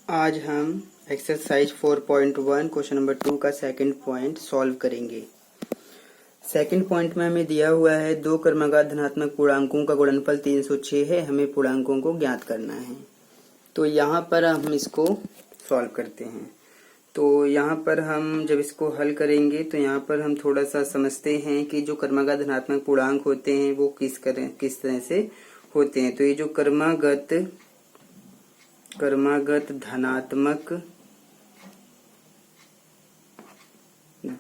आज हम exercise 4.1 question number 2 का सेकंड पॉइंट सॉल्व करेंगे। सेकंड पॉइंट में हमें दिया हुआ है दो क्रमागत धनात्मक पूर्णांकों का गुणनफल 306 है, हमें पूर्णांकों को ज्ञात करना है। तो यहाँ पर हम इसको सॉल्व करते हैं। तो यहाँ पर हम जब इसको हल करेंगे तो यहाँ पर हम थोड़ा सा समझते हैं कि जो क्रमागत धनात्मक पूर्णांक होते हैं वो किस तरह से होते हैं। तो ये जो क्रमागत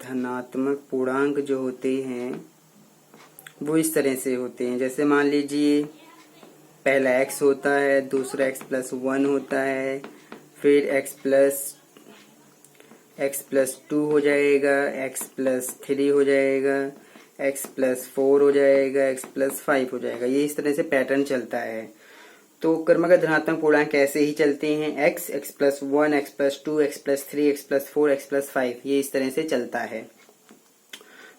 धनात्मक पूर्णांक जो होते हैं वो इस तरह से होते हैं। जैसे मान लीजिए पहला x होता है, दूसरा x+1 होता है, फिर x+2 हो जाएगा, x+3 हो जाएगा, x+4 हो जाएगा, x+5 हो जाएगा। ये इस तरह से पैटर्न चलता है। तो क्रमागत धनात्मक पूर्णांक ऐसे ही चलते हैं, x+1, x+2, x+3, x+4, x+5, ये इस तरह से चलता है।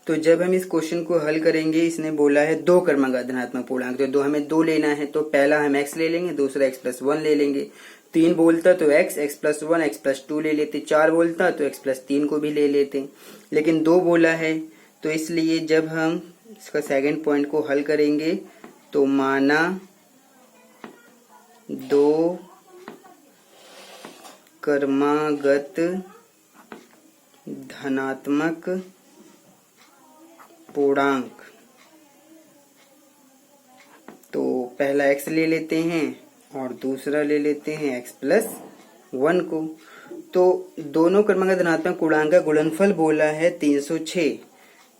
तो जब हम इस क्वेश्चन को हल करेंगे, इसने बोला है दो क्रमागत धनात्मक पूर्णांक, तो हमें दो लेना है। तो पहला हम x ले लेंगे, दूसरा x+1 ले लेंगे। 3 बोलता तो x+1, x+2 ले लेते, 4 बोलता तो x+3 को भी ले लेते, लेकिन 2 बोला है। तो इसलिए जब हम इसका सेकंड पॉइंट को हल करेंगे तो माना दो क्रमागत धनात्मक पूर्णांक, तो पहला x ले लेते हैं और दूसरा ले लेते हैं x+1 को। तो दोनों क्रमागत धनात्मक पूर्णांक का गुणनफल बोला है 306।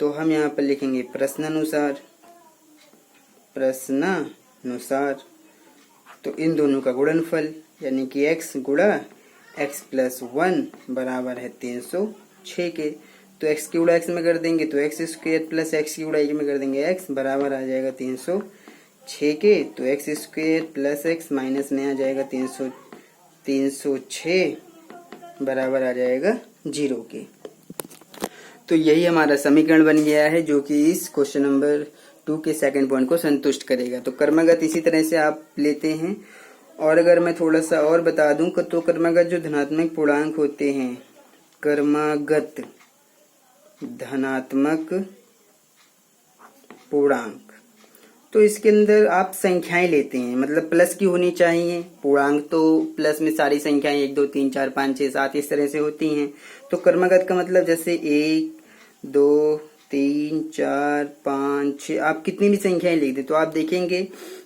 तो हम यहाँ पर लिखेंगे प्रश्नानुसार। तो इन दोनों का गुणनफल यानी कि x गुणा x+1 बराबर है 306 के। तो x की गुणा x में कर देंगे तो x² प्लस x की गुणा में कर देंगे x बराबर आ जाएगा 306 के। तो x² प्लस x माइनस में आ जाएगा 306 बराबर आ जाएगा 0 के। तो यही हमारा समीकरण बन गया है जो कि इस क्वेश्चन नंबर 2 के सेकंड पॉइंट को संतुष्ट करेगा। तो क्रमागत इसी तरह से आप लेते हैं। और अगर मैं थोड़ा सा और बता दूं तो क्रमागत जो धनात्मक पूर्णांक होते हैं, क्रमागत धनात्मक पूर्णांक, तो इसके अंदर आप संख्याएं लेते हैं, मतलब प्लस की होनी चाहिए। पूर्णांक तो प्लस में सारी संख्याएं 1 2 3 4 5 6 7 इस तरह से होती हैं। तो क्रमागत का मतलब जैसे 1 2 3 4 5 6, आप कितनी भी संख्याएं लिख दे तो आप देखेंगे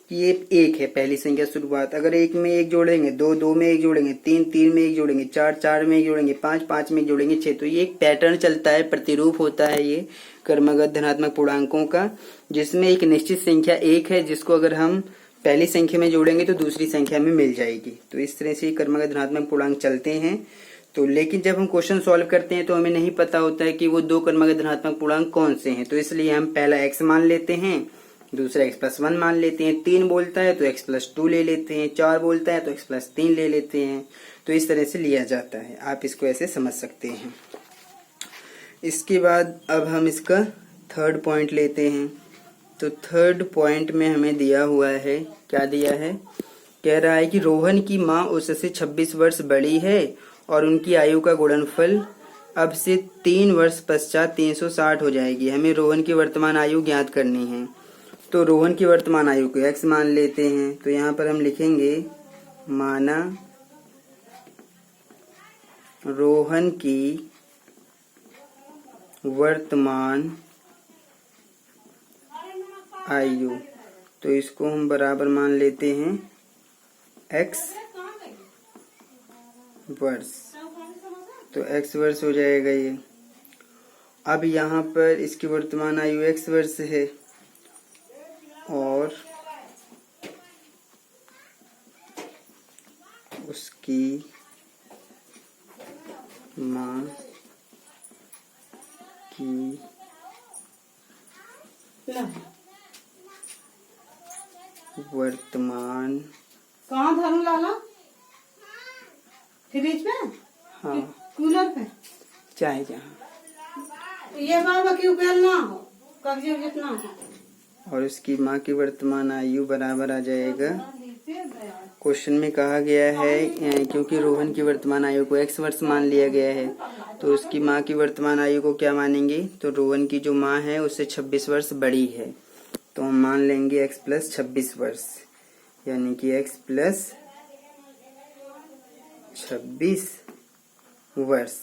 कि ये 1 है पहली संख्या शुरुआत। अगर 1 में 1 जोड़ेंगे, 2 में 1 जोड़ेंगे, 3 में 1 जोड़ेंगे, 4 में 1 जोड़ेंगे, 5 में 1 जोड़ेंगे, 6। तो ये एक पैटर्न चलता है, प्रतिरूप होता है ये क्रमागत धनात्मक पूर्णांकों का, जिसमें एक निश्चित संख्या 1 है जिसको अगर हम पहली संख्या में जोड़ेंगे तो दूसरी संख्या में मिल जाएगी। तो इस तरह से क्रमागत धनात्मक पूर्णांक चलते हैं। तो लेकिन जब हम क्वेश्चन सॉल्व करते हैं तो हमें नहीं पता होता है कि वो दो क्रमागत धनात्मक पूर्णांक कौन से हैं। तो इसलिए हम पहला x मान लेते हैं, दूसरा x+1 मान लेते हैं। 3 बोलता है तो x+2 ले लेते हैं, 4 बोलता है तो x+3 ले लेते हैं। तो इस तरह से लिया जाता है, आप इसको ऐसे समझ सकते हैं। इसके बाद अब हम इसका थर्ड पॉइंट लेते हैं। तो थर्ड पॉइंट में हमें दिया हुआ है, क्या दिया है, कह रहा है कि रोहन की माँ उससे 26 वर्ष बड़ी है और उनकी आयु का गुणनफल अब से 3 वर्ष पश्चात 360 हो जाएगी। हमें रोहन की वर्तमान आयु ज्ञात करनी है। तो रोहन की वर्तमान आयु को x मान लेते हैं। तो यहाँ पर हम लिखेंगे माना रोहन की वर्तमान आयु, तो इसको हम बराबर मान लेते हैं x वर्ष। तो x वर्ष हो जाएगा ये। अब यहाँ पर इसकी वर्तमान आयु x वर्ष है और उसकी माँ की वर्तमान, कहाँ धरू लाला? फ्रिज पे? हाँ, कूलर पे, चाहे जहाँ। ये बाबा की उपयोग ना हो, कब्जे जितना हो। और उसकी माँ की वर्तमान आयु बराबर आ जाएगा क्वेश्चन में कहा गया है क्योंकि रोहन की वर्तमान आयु को x वर्ष मान लिया गया है तो उसकी माँ की वर्तमान आयु को क्या मानेंगे। तो रोहन की जो माँ है उससे 26 वर्ष बड़ी है तो हम मान लेंगे x प्लस 26 वर्ष, यानी कि x प्लस 26 वर्ष।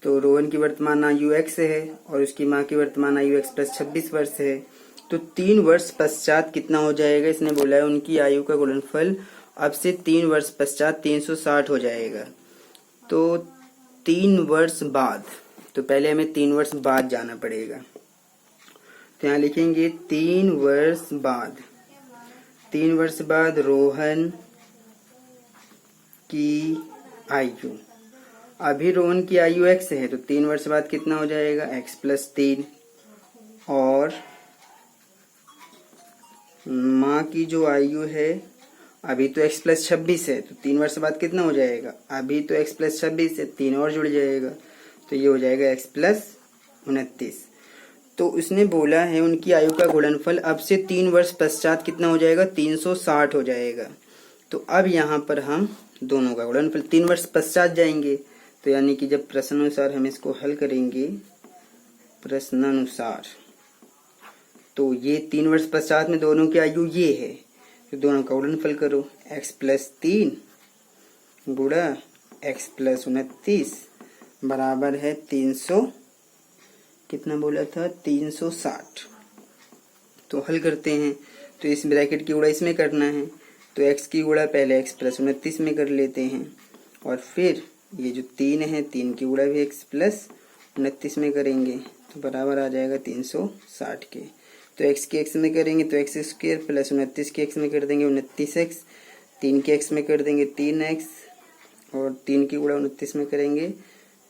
तो रोहन की वर्तमान आयु x है और उसकी माँ की वर्तमान आयु x प्लस 26 वर्ष है। तो 3 वर्ष पश्चात कितना हो जाएगा, इसने बोला है उनकी आयु का गुणनफल अब से 3 वर्ष पश्चात 360 हो जाएगा। तो 3 वर्ष बाद, तो पहले हमें 3 वर्ष बाद जाना पड़ेगा। तो यहाँ लिखेंगे 3 वर्ष बाद। 3 वर्ष बाद रोहन की आयु, अभी रोहन की आयु x है तो 3 वर्ष बाद कितना हो जाएगा x प्लस 3, और माँ की जो आयु है अभी तो x प्लस 26 है तो 3 वर्ष बाद कितना हो जाएगा, अभी तो x प्लस 26 है 3 और जुड़ जाएगा तो ये हो जाएगा x प्लस 29। तो उसने बोला है उनकी आयु का गुणनफल अब से 3 वर्ष पश्चात कितना हो जाएगा 360 हो जाएगा। तो अब यहाँ पर हम दोनों का गुणनफल 3 वर्ष पश्चात जाएंगे, तो यानी कि जब प्रश्नानुसार हम इसको हल करेंगे प्रश्नानुसार, तो ये 3 वर्ष पश्चात में दोनों की आयु ये है तो दोनों का गुणनफल करो, x प्लस 3 गुणा x प्लस 29 बराबर है 300, कितना बोला था 360। तो हल करते हैं, तो इस ब्रैकेट की गुणा इसमें करना है तो x की गुणा पहले x प्लस 29 में कर लेते हैं और फिर ये जो 3 है 3 की गुणा भी x प्लस 29 में करेंगे तो बराबर आ जाएगा 360 के। तो x की x में करेंगे तो x स्क्वायर प्लस 29 की x में कर देंगे 29x, 3 की x में कर देंगे 3x और 3 की गुणा 29 में करेंगे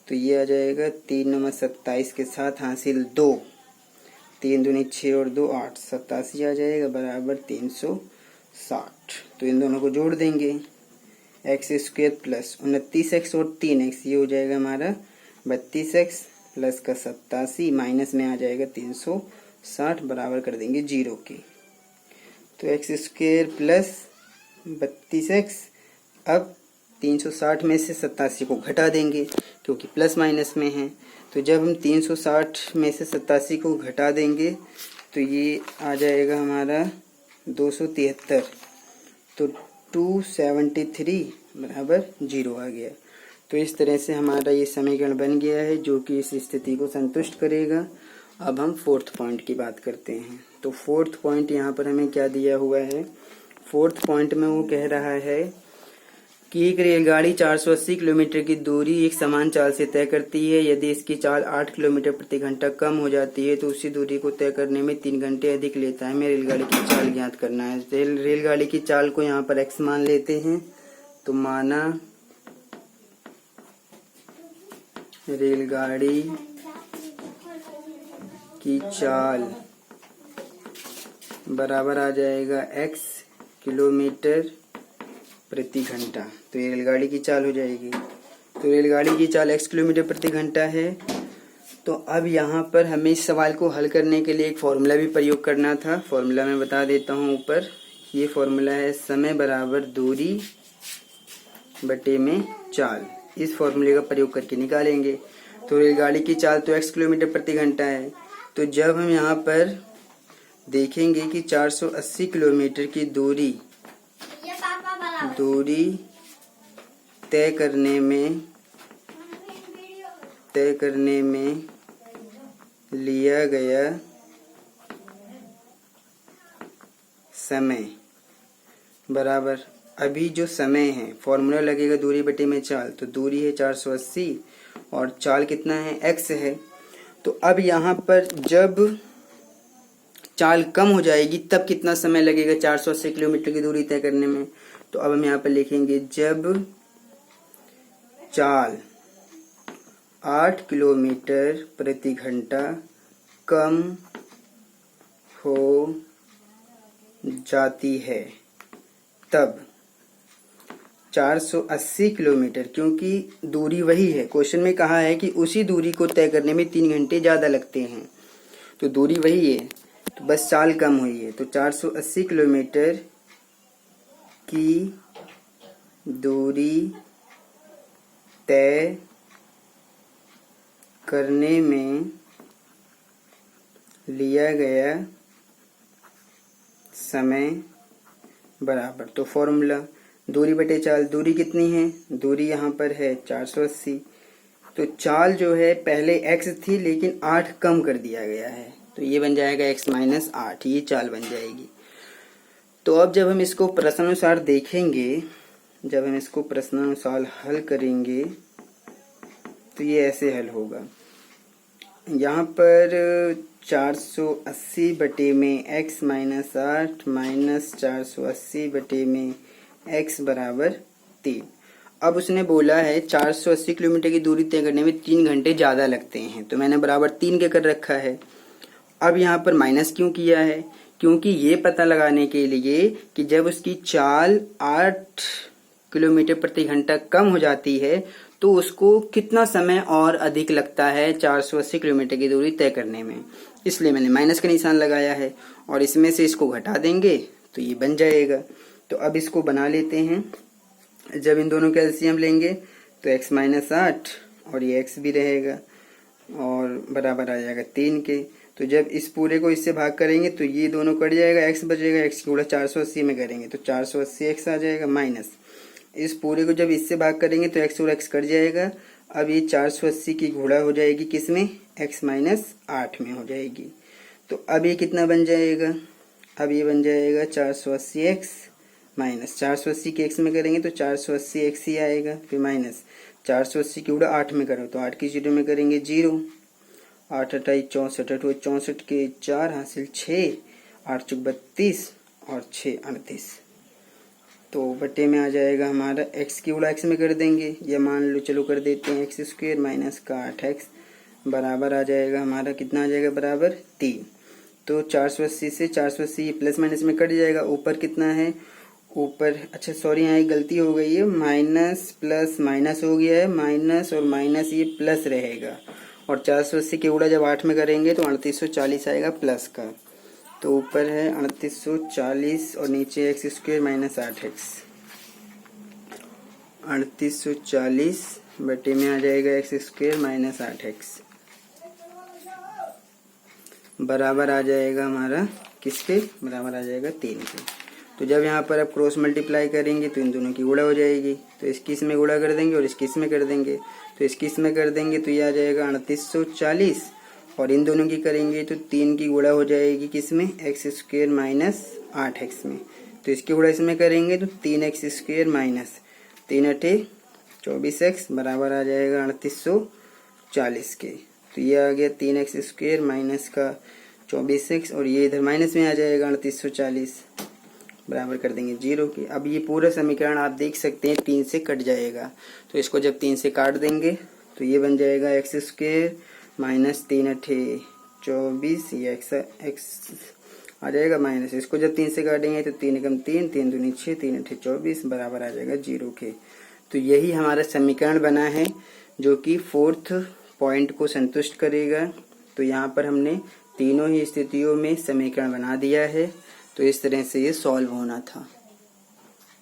तो ये आ जाएगा 3 9 27 के साथ हासिल 2, 3 दूनी 6 और 2 8, 87 आ जाएगा बराबर 360। तो इन दोनों को जोड़ देंगे x स्क्वायर प्लस 29x और 3x, ये हो जाएगा हमारा 32x प्लस का 87 माइनस में आ जाएगा 360 बराबर कर देंगे 0 के। तो x स्क्वायर प्लस 32x, अब 360 में से 87 को घटा देंगे क्योंकि प्लस माइनस में है। तो जब हम 360 में से 87 को घटा देंगे तो ये आ जाएगा हमारा 273, तो 273 बराबर 0 आ गया। तो इस तरह से हमारा ये समीकरण बन गया है जो कि इस स्थिति को संतुष्ट करेगा। अब हम 4th पॉइंट की बात करते हैं। तो 4th पॉइंट यहाँ पर हमें क्या दिया हुआ है, 4th पॉइंट में वो कह रहा है कि एक रेलगाड़ी 480 किलोमीटर की दूरी एक समान चाल से तय करती है। यदि इसकी चाल 8 किलोमीटर प्रति घंटा कम हो जाती है तो उसी दूरी को तय करने में 3 घंटे अधिक लेता है। हमें रेलगाड़ी की चाल ज्ञात करना है। रेलगाड़ी की चाल को यहाँ पर x मान लेते हैं। तो माना रेलगाड़ी की चाल बराबर आ जाएगा x किलोमीटर प्रति घंटा, तो ये रेलगाड़ी की चाल हो जाएगी। तो रेलगाड़ी की चाल x किलोमीटर प्रति घंटा है। तो अब यहाँ पर हमें इस सवाल को हल करने के लिए एक फॉर्मूला भी प्रयोग करना था। फॉर्मूला मैं बता देता हूँ ऊपर, ये फॉर्मूला है समय बराबर दूरी बटे में चाल। इस फॉर्मूले का प्रयोग करके निकालेंगे। तो रेलगाड़ी की चाल तो x किलोमीटर प्रति घंटा है, तो जब हम यहाँ पर देखेंगे कि 480 किलोमीटर की दूरी तय करने में लिया गया समय बराबर, अभी जो समय है फॉर्मूला लगेगा दूरी बटे में चाल, तो दूरी है 480 और चाल कितना है x है। तो अब यहाँ पर जब चाल कम हो जाएगी तब कितना समय लगेगा 480 किलोमीटर की दूरी तय करने में। तो अब हम यहाँ पर लिखेंगे जब चाल 8 किलोमीटर प्रति घंटा कम हो जाती है तब 480 किलोमीटर, क्योंकि दूरी वही है, क्वेश्चन में कहा है कि उसी दूरी को तय करने में 3 घंटे ज़्यादा लगते हैं, तो दूरी वही है, तो बस चाल कम हुई है। तो 480 किलोमीटर की दूरी तय करने में लिया गया समय बराबर। तो फॉर्मूला दूरी बटे चाल, दूरी कितनी है, दूरी यहाँ पर है 480। तो चाल जो है पहले x थी लेकिन 8 कम कर दिया गया है, तो ये बन जाएगा x माइनस 8, ये चाल बन जाएगी। तो अब जब हम इसको प्रश्नानुसार देखेंगे, जब हम इसको प्रश्नानुसार हल करेंगे तो ये ऐसे हल होगा। यहाँ पर 480 बटे में x माइनस 8 माइनस 480 बटे में x बराबर 3। अब उसने बोला है 480 किलोमीटर की दूरी तय करने में 3 घंटे ज़्यादा लगते हैं, तो मैंने बराबर 3 के कर रखा है। अब यहाँ पर माइनस क्यों किया है, क्योंकि ये पता लगाने के लिए कि जब उसकी चाल 8 किलोमीटर प्रति घंटा कम हो जाती है तो उसको कितना समय और अधिक लगता है 480 किलोमीटर की दूरी तय करने में, इसलिए मैंने माइनस का निशान लगाया है। और इसमें से इसको घटा देंगे तो ये बन जाएगा। तो अब इसको बना लेते हैं। जब इन दोनों का एलसीएम लेंगे तो x माइनस 8 और ये x भी रहेगा और बराबर आ जाएगा 3 के। तो जब इस पूरे को इससे भाग करेंगे तो ये दोनों कट जाएगा, x बचेगा, x की गुणा 480 में करेंगे तो 480 x आ जाएगा, माइनस इस पूरे को जब इससे भाग करेंगे तो x और x कट जाएगा। अब ये 480 की गुणा हो जाएगी किसमें, x माइनस 8 में हो जाएगी। तो अब ये कितना बन जाएगा, अब ये बन जाएगा 480 x माइनस 480 के x में करेंगे तो 480 x ही आएगा, फिर माइनस 480 की गुणा 8 में करो तो 8 की 0 में करेंगे 0, 8 अट्ठाई 64, 8 हुए 64 के 4 हासिल 6, 8 चौक 32 और 6 38। तो बटे में आ जाएगा हमारा x की गुणा x में कर देंगे, या मान लो चलो कर देते हैं x स्क्वायर माइनस का 8x बराबर आ जाएगा हमारा कितना आ जाएगा बराबर 3। तो 480 से 480 प्लस माइनस में कट जाएगा, ऊपर कितना है, ऊपर अच्छा सॉरी यहाँ एक गलती हो गई है, माइनस प्लस माइनस हो गया है, माइनस और माइनस ये प्लस रहेगा। और 480 की गुणा जब 8 में करेंगे तो 3840 आएगा प्लस का। तो ऊपर है 3840 और नीचे एक्स स्क्वायर माइनस 8x, 3840 बटे में आ जाएगा एक्स स्क्वायर माइनस 8x बराबर आ जाएगा हमारा किसके, बराबर आ जाएगा 3 के। तो जब यहाँ पर अब क्रॉस मल्टीप्लाई करेंगे तो इन दोनों की गुणा हो जाएगी, तो इसकी इसमें गुणा कर देंगे और इसकी इसमें कर देंगे, तो इसकी इसमें कर देंगे तो ये आ जाएगा 3840 और इन दोनों की करेंगे तो 3 की गुणा हो जाएगी किसमें, एक्स स्क्वायर माइनस 8x में। तो इसकी गुणा इसमें करेंगे तो 3x स्क्वायर माइनस 3 अठे 24x बराबर आ जाएगा 3840 के। तो ये आ गया 3x स्क्वायर माइनस का 24x और ये इधर माइनस में आ जाएगा 3840 बराबर कर देंगे 0 के। अब ये पूरा समीकरण आप देख सकते हैं 3 से कट जाएगा, तो इसको जब 3 से काट देंगे तो ये बन जाएगा एक्स स्क्वायर माइनस 3 अठे 24, ये एक्स आ जाएगा माइनस, इसको जब 3 से काटेंगे तो 3 एकम 3, 3 दूनी 6, 3 अठे 24 बराबर आ जाएगा 0 के। तो यही हमारा समीकरण बना है जो कि 4th पॉइंट को संतुष्ट करेगा। तो यहाँ पर हमने तीनों ही स्थितियों में समीकरण बना दिया है। तो इस तरह से ये सॉल्व होना था।